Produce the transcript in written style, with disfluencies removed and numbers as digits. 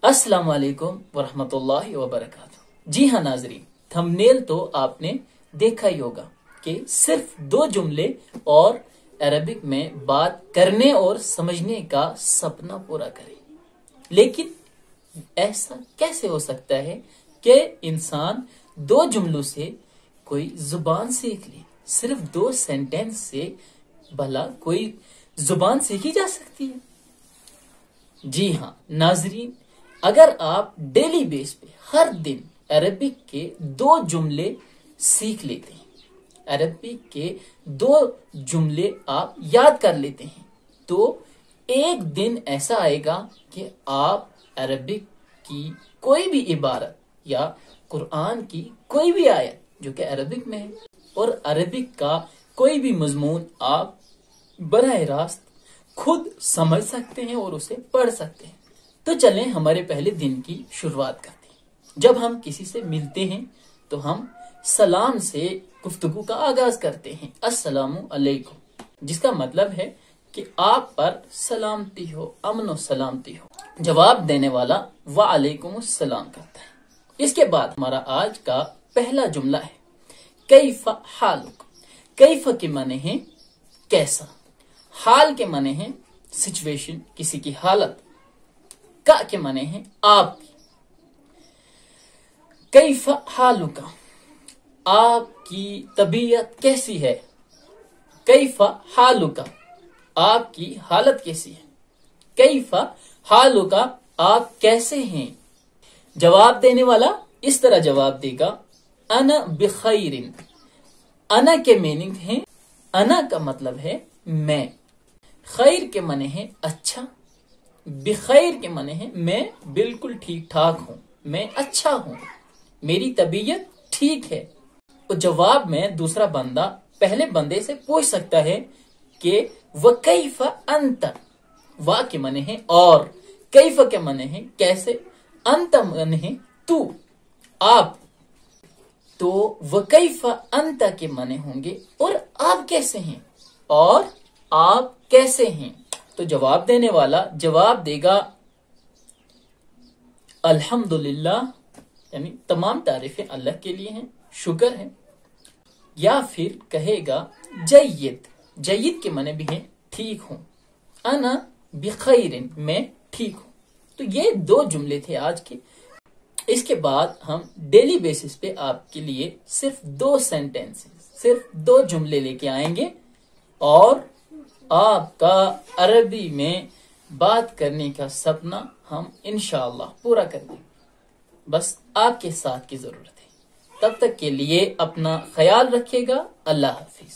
अस्सलाम वालेकुम वरहमतुल्लाहि वबरकातुह। जी हाँ नाजरीन, थंबनेल तो आपने देखा ही होगा कि सिर्फ 2 जुमले और अरबिक में बात करने और समझने का सपना पूरा करें। लेकिन ऐसा कैसे हो सकता है कि इंसान 2 जुमलों से कोई जुबान सीख ले? सिर्फ 2 सेंटेंस से भला कोई जुबान सीखी जा सकती है? जी हाँ नाजरीन, अगर आप डेली बेस पे हर दिन अरबिक के 2 जुमले सीख लेते हैं, अरबिक के 2 जुमले आप याद कर लेते हैं, तो एक दिन ऐसा आएगा कि आप अरबिक की कोई भी इबारत या कुरान की कोई भी आयत जो कि अरबिक में है और अरबिक का कोई भी मजमून आप बराह रास्त खुद समझ सकते हैं और उसे पढ़ सकते हैं। तो चलें हमारे पहले दिन की शुरुआत करते हैं। जब हम किसी से मिलते हैं तो हम सलाम से गुफ्तगू का आगाज करते हैं, अस्सलामु अलैकुम, जिसका मतलब है कि आप पर सलामती हो, अमन और सलामती हो। जवाब देने वाला वालेकुम अस्सलाम करता है। इसके बाद हमारा आज का पहला जुमला है कैफ हालुक। कैफ के माने हैं कैसा, हाल के माने हैं सिचुएशन, किसी की हालत, का के माने हैं आपकी। कैफ हालुका, आपकी तबीयत कैसी है। कैफ हालुका, आपकी हालत कैसी है। कैफ हालुका, आप कैसे हैं। जवाब देने वाला इस तरह जवाब देगा अना बिखैरिन। अना के मीनिंग है, अना का मतलब है मैं, खैर के माने है अच्छा, बिखैर के माने है मैं बिल्कुल ठीक ठाक हूं, मैं अच्छा हूं, मेरी तबीयत ठीक है। और जवाब में दूसरा बंदा पहले बंदे से पूछ सकता है कि वह कैफ अंत। वा के माने है और, कैफ के माने है कैसे, अंत माने है तू, आप। तो वह कैफ अंत के माने होंगे और आप कैसे हैं, और आप कैसे हैं। तो जवाब देने वाला जवाब देगा अल्हम्दुलिल्लाह, यानी तमाम तारीफें अल्लाह के लिए हैं, शुक्र है। या फिर कहेगा जय्यद। जय्यद के माने भी है ठीक हूं, अना बिखैरिन, मैं ठीक हूं। तो ये 2 जुमले थे आज के। इसके बाद हम डेली बेसिस पे आपके लिए सिर्फ 2 सेंटेंसेस, सिर्फ 2 जुमले लेके आएंगे और आपका अरबी में बात करने का सपना हम इंशाअल्लाह पूरा कर देंगे। बस आपके साथ की जरूरत है। तब तक के लिए अपना ख्याल रखिएगा। अल्लाह हाफिज।